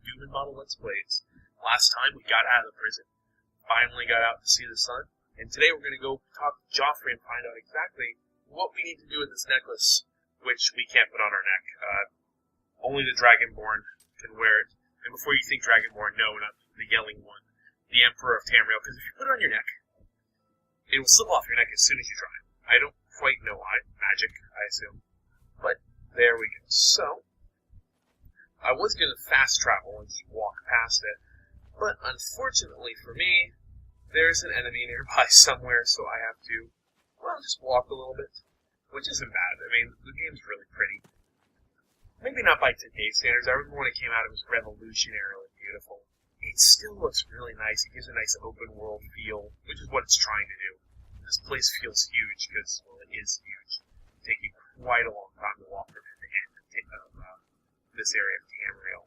Doominbottle Let's Plays. Last time we got out of the prison, finally got out to see the sun, and today we're going to go talk to Joffrey and find out exactly what we need to do with this necklace, which we can't put on our neck. Only the Dragonborn can wear it. And before you think Dragonborn, no, not the yelling one, the Emperor of Tamriel, because if you put it on your neck, it will slip off your neck as soon as you try it. I don't quite know why. Magic, I assume. But there we go. So, I was going to fast travel and just walk past it, but unfortunately for me, there's an enemy nearby somewhere, so I have to, well, just walk a little bit, which isn't bad. I mean, the game's really pretty. Maybe not by today's standards. I remember when it came out, it was revolutionarily beautiful. It still looks really nice. It gives a nice open world feel, which is what it's trying to do. This place feels huge because, well, it is huge. It'll take you quite a long time to walk from end to end and take out this area of Tamriel.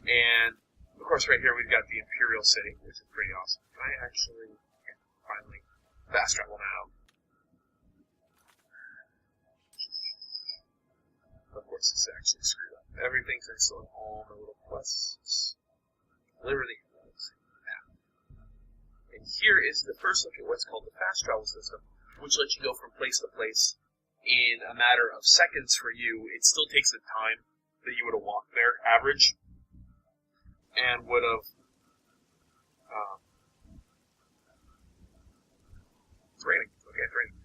And, of course, right here we've got the Imperial City, which is pretty awesome. Can I actually finally fast travel now? Of course, it's actually screwed up everything, so I still have all my little quests. Literally. And here is the first look at what's called the fast travel system, which lets you go from place to place in a matter of seconds for you. It still takes the time that you would have walked there, average, and would have, it's raining, okay, it's raining.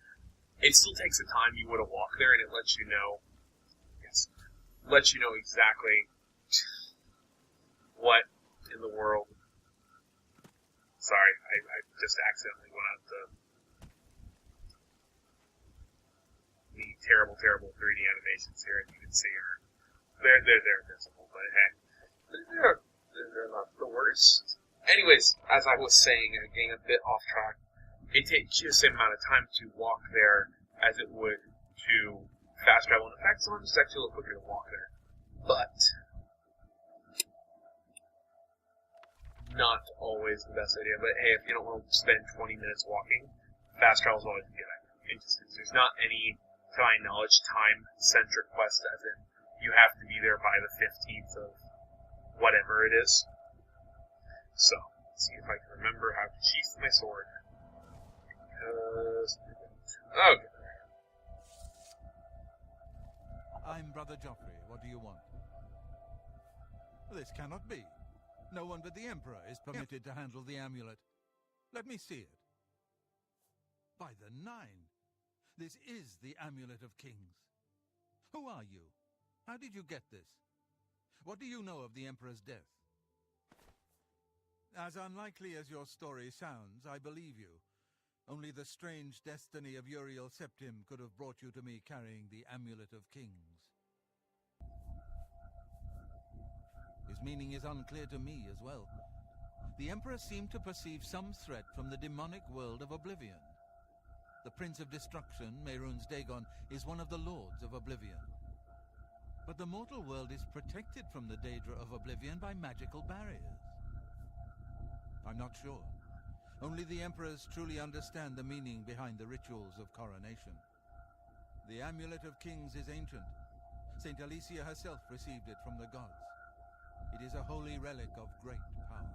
It still takes the time you would have walked there, and it lets you know, exactly what in the world. Sorry, I just accidentally went out the terrible 3D animations here, and you can see her. They're visible, but hey, they're not the worst. Anyways, as I was saying, getting a bit off track, it takes you the same amount of time to walk there as it would to fast travel. And in fact, sometimes it's actually a little quicker to walk there. But not always the best idea. But hey, if you don't want to spend 20 minutes walking, fast travel is always a good idea. There's not any, to my knowledge, time-centric quest, as in you have to be there by the 15th of whatever it is. So, let's see if I can remember how to sheath my sword. Okay. I'm Brother Joffrey. What do you want? This cannot be. No one but the Emperor is permitted to handle the amulet. Let me see it. By the Nine! This is the Amulet of Kings. Who are you? How did you get this? What do you know of the Emperor's death? As unlikely as your story sounds, I believe you. Only the strange destiny of Uriel Septim could have brought you to me carrying the Amulet of Kings. His meaning is unclear to me as well. The Emperor seemed to perceive some threat from the demonic world of Oblivion. The Prince of Destruction, Mehrunes Dagon, is one of the Lords of Oblivion. But the mortal world is protected from the daedra of Oblivion by magical barriers. I'm not sure. Only the Emperors truly understand the meaning behind the rituals of coronation. The Amulet of Kings is ancient. Saint Alicia herself received it from the gods. It is a holy relic of great power.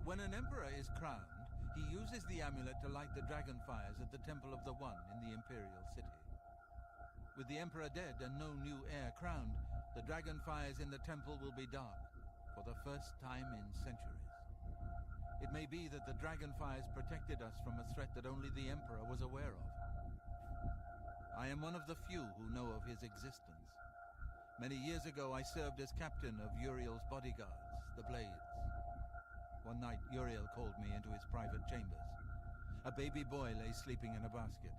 When an emperor is crowned, he uses the amulet to light the dragon fires at the Temple of the One in the Imperial City. With the emperor dead and no new heir crowned, the dragon fires in the temple will be dark, for the first time in centuries. It may be that the dragon fires protected us from a threat that only the emperor was aware of. I am one of the few who know of his existence. Many years ago, I served as captain of Uriel's bodyguards, the Blades. One night, Uriel called me into his private chambers. A baby boy lay sleeping in a basket.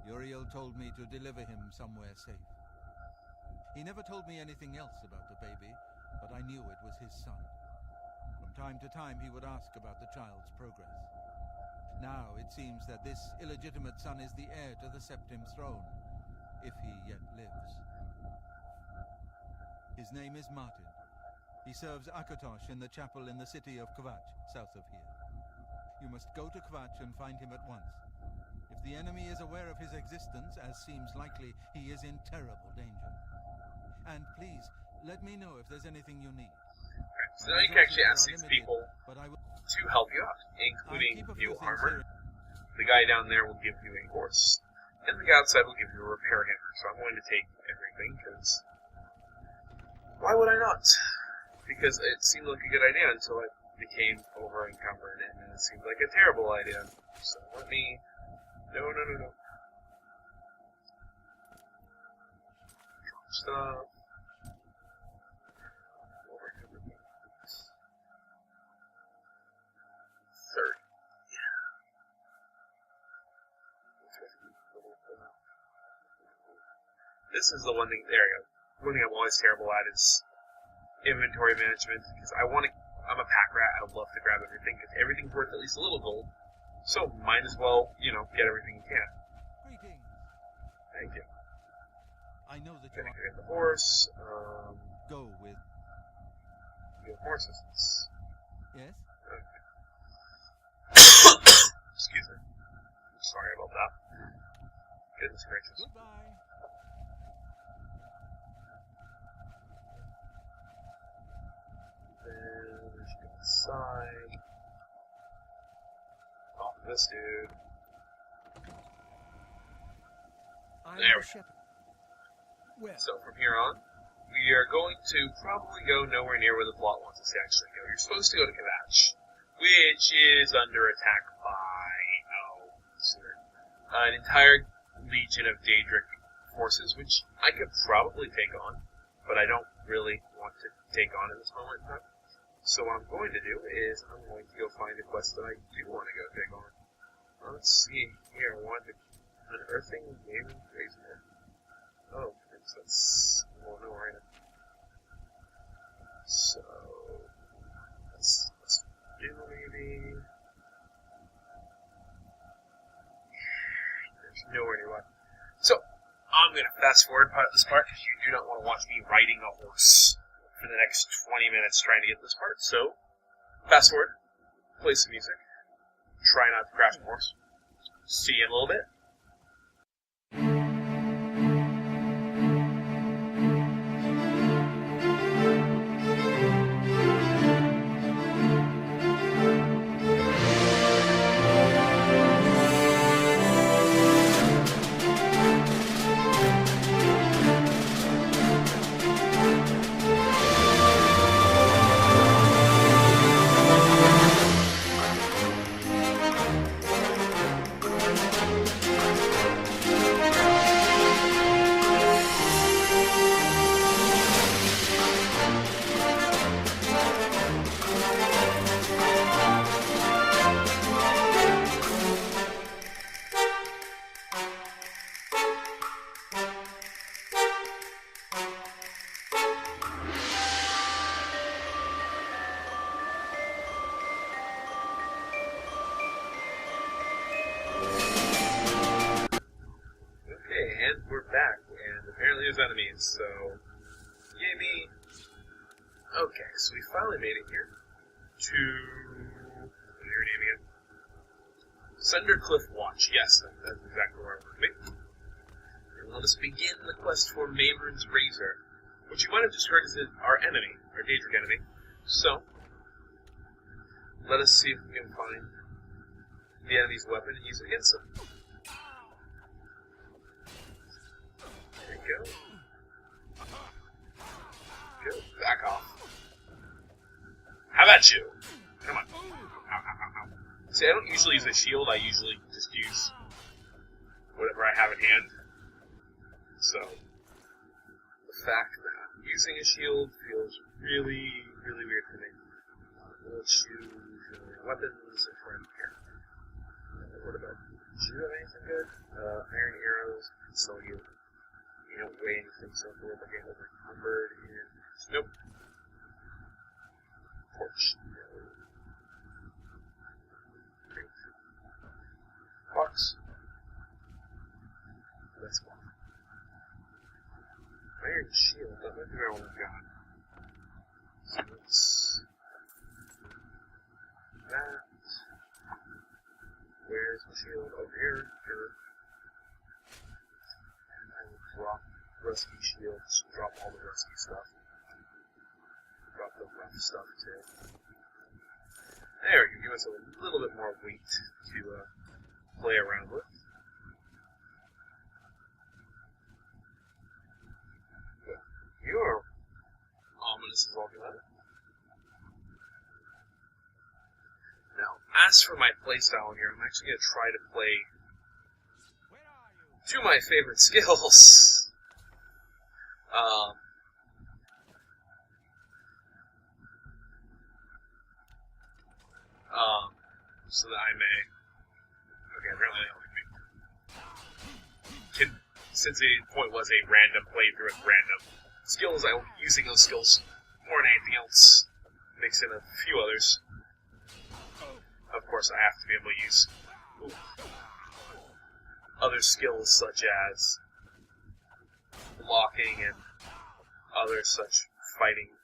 Uriel told me to deliver him somewhere safe. He never told me anything else about the baby, but I knew it was his son. From time to time, he would ask about the child's progress. Now, it seems that this illegitimate son is the heir to the Septim throne, if he yet lives. His name is Martin. He serves Akatosh in the chapel in the city of Kvatch, south of here. You must go to Kvatch and find him at once. If the enemy is aware of his existence, as seems likely, he is in terrible danger. And please, Let me know if there's anything you need. Right, so now you can actually ask these people But I will to help you out, including new armor. The guy down there will give you a horse, and the guy outside will give you a repair hammer. So I'm going to take everything, because why would I not? Because it seemed like a good idea until I became over-encumbered, and it seemed like a terrible idea. So let me... No. Stop. Over-encumbered. 30. This is the one thing, there you go. One thing I'm always terrible at is inventory management, because I'm a pack rat, I love to grab everything, because everything's worth at least a little gold, so might as well, get everything you can. Greetings. Thank you. I know that Gonna you get the horse, go with. you have horses. Yes? Okay. Excuse me. Sorry about that. Goodness gracious. Goodbye. Then we should go inside. Off this dude. There we go. Well, So from here on, we are going to probably go nowhere near where the plot wants us to actually go. You're supposed to go to Kavach, which is under attack by an entire legion of daedric forces, which I could probably take on, but I don't really want to take on at this moment in time. So what I'm going to do is I'm going to go find a quest that I do want to go take on. Let's see here. Unearthing Gaming Razor. Oh, that's no right now. So let's do maybe. There's nowhere nearby. So I'm gonna fast forward this part because you do not want to watch me riding a horse for the next 20 minutes trying to get this part. So fast forward, play some music, try not to crash the horse. See you in a little bit. And we're back, and apparently there's enemies, so yay me. Okay, so we finally made it here to what's your name again? Cindercliff Watch. Yes, that's exactly where I'm going to be. And let us begin the quest for Mayburn's Razor, which you might have just heard is our enemy, our daedric enemy. So let us see if we can find the enemy's weapon and use it against them. Go. Back off. How about you? Come on. Ow, ow, ow, ow. See, I don't usually use a shield. I usually just use whatever I have in hand. So, the fact that using a shield feels really, really weird for me. Let's use weapons if we're in here. What about, do you have anything good? Iron arrows, so you. You don't weigh anything, so if we're getting over-encumbered, and nope. Torch. Great. Box. Let's go. Iron shield, that might be our only got. So let's. That. Where's the shield? Over here. Here. Drop rusty shields, drop all the rusty stuff. stuff too. There we can give us a little bit more weight to play around with. You're ominous as all get out. Now, as for my playstyle here, I'm actually going to try to play two of my favorite skills. So that I may... Okay, apparently they don't like me. Since the point was a random playthrough with random skills, I will be using those skills more than anything else. Mix in a few others. Of course, I have to be able to use other skills such as blocking and other such fighting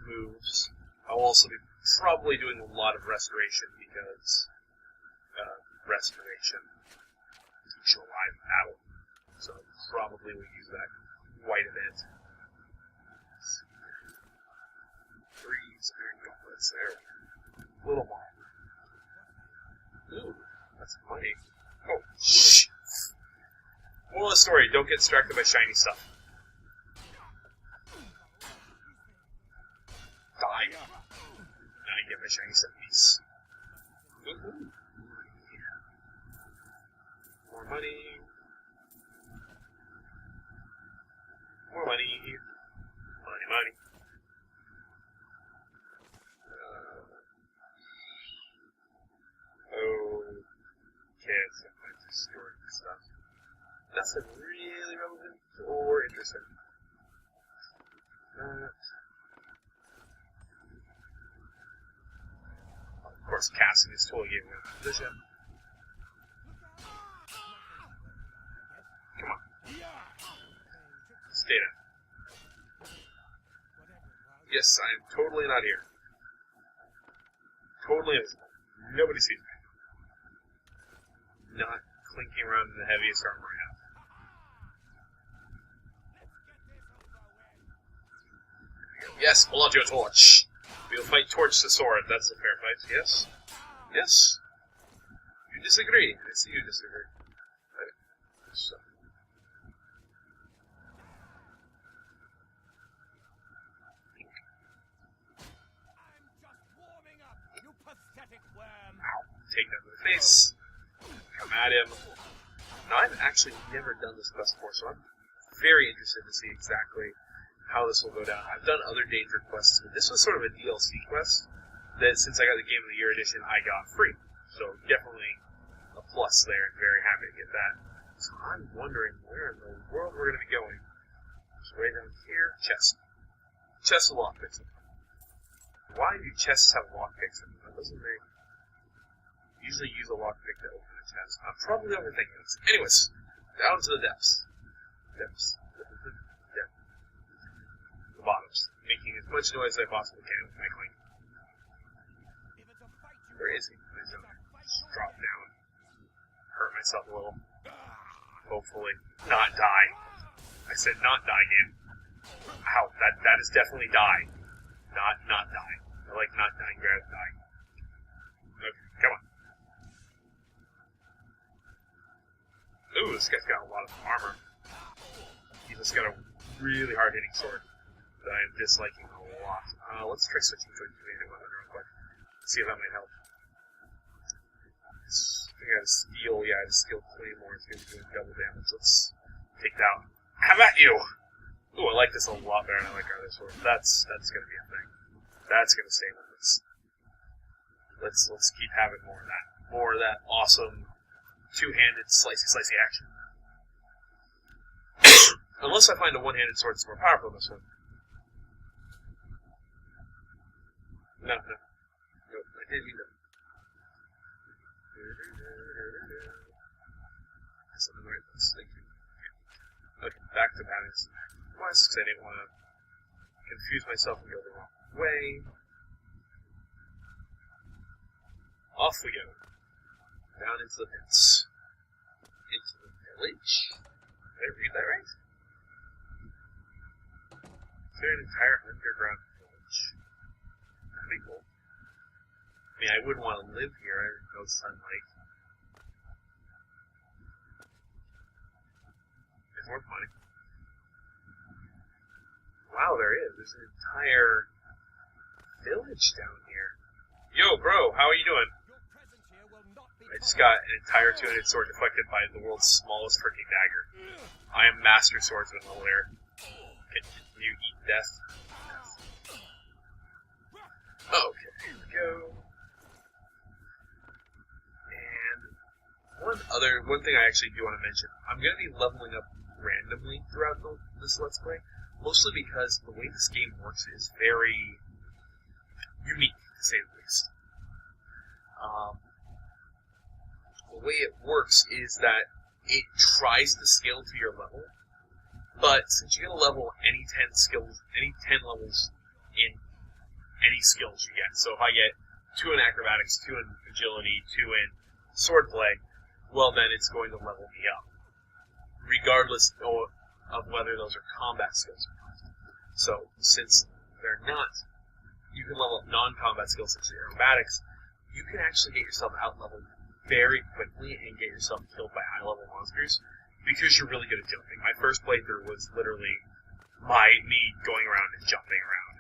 moves. I'll also be probably doing a lot of restoration because restoration teach a live battle. So probably we'll use that quite a bit. Freeze, gauntlets there. A little more. Ooh, that's funny. Oh, shh! Moral of the story, don't get distracted by shiny stuff. Die. Now I get my shiny set piece. Ooh. More money. More money. Money, money. Okay, so I'm just storing stuff. Nothing really relevant or interesting. Of course, casting is totally giving me a position. Come on. Stay down. Yes, I am totally not here. Totally invisible. Nobody sees me. Not clinking around in the heaviest armor I have. Yes, pull out your torch. We'll fight torch to sword. That's a fair fight. Yes? Yes? You disagree. I see you disagree. Okay. So. Ow. Take that to the face. Come at him. Now, I've actually never done this quest before, so I'm very interested to see exactly how this will go down. I've done other daedric quests, but this was sort of a DLC quest that, since I got the Game of the Year edition, I got free. So definitely a plus there, and very happy to get that. So I'm wondering where in the world we're going to be going. Just right down here. Chest. Chest with lockpicks. Why do chests have lockpicks in them? That doesn't make... Usually use a lockpick to open a chest. I'm probably overthinking this. Anyways, down to the depths. Depths. The bottoms. Making as much noise as I possibly can with my cling. Where is he? He's down there. Just drop down. Hurt myself a little. Hopefully. Not die. I said not die again. Ow, that is definitely die. Not die. I like not dying rather than dying. Okay, come on. Ooh, this guy's got a lot of armor. He's just got a really hard-hitting sword that I'm disliking a lot. Let's try switching to a two-handed weapon real quick. See if that might help. I think I have steel. Yeah, I have steel claymore. It's going to be doing double damage. Let's take that one. Have at you! Ooh, I like this a lot better than I like our other sword. That's going to be a thing. That's going to stay with us. Let's keep having more of that. More of that awesome two-handed slicey action. Unless I find a one-handed sword that's more powerful than this one. No, I didn't mean to. Something right this. Thank you. Okay, back to balance. Quest, because I didn't want to confuse myself and go the wrong way. Off we go. Down into the pits. Into the village? Did I read that right? Is there an entire underground village? mean, I wouldn't want to live here. No sunlight. There's more money. Wow, there is. There's an entire village down here. Yo, bro, how are you doing? I just got an entire two-handed sword deflected by the world's smallest freaking dagger. I am Master Swordsman Lair. Can you eat death? Okay, here we go. And one thing I actually do want to mention, I'm going to be leveling up randomly throughout this Let's Play, mostly because the way this game works is very unique, to say the least. The way it works is that it tries to scale to your level, but since you're going to level any 10 levels in any skills you get, so if I get 2 in acrobatics, 2 in agility, 2 in swordplay, well then it's going to level me up, regardless of whether those are combat skills or not. So, since they're not, you can level up non-combat skills such as aerobatics, you can actually get yourself out-leveled very quickly and get yourself killed by high-level monsters because you're really good at jumping. My first playthrough was literally me going around and jumping around,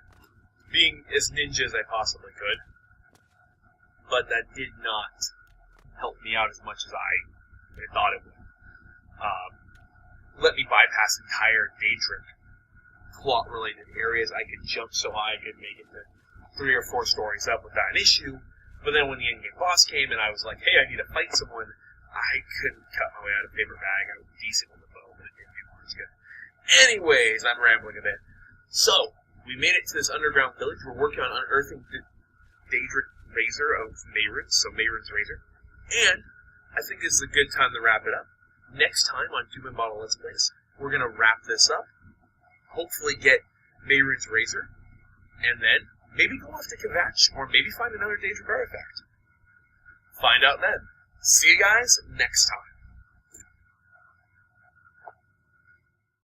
being as ninja as I possibly could, but that did not help me out as much as I thought it would. Let me bypass entire daedric plot-related areas. I could jump so high I could make it to 3 or 4 stories up without an issue. But then when the endgame boss came and I was like, hey, I need to fight someone, I couldn't cut my way out of paper bag. I was decent with the bow, but it didn't get much good. Anyways, I'm rambling a bit. So, we made it to this underground village. We're working on unearthing the daedric razor of Mehrunes, so Mehrunes razor. And I think this is a good time to wrap it up. Next time on Doominbottle Let's Plays, we're going to wrap this up, hopefully get Mehrunes razor, and then maybe go off to Kvatch, or maybe find another daedric artifact. Find out then. See you guys next time.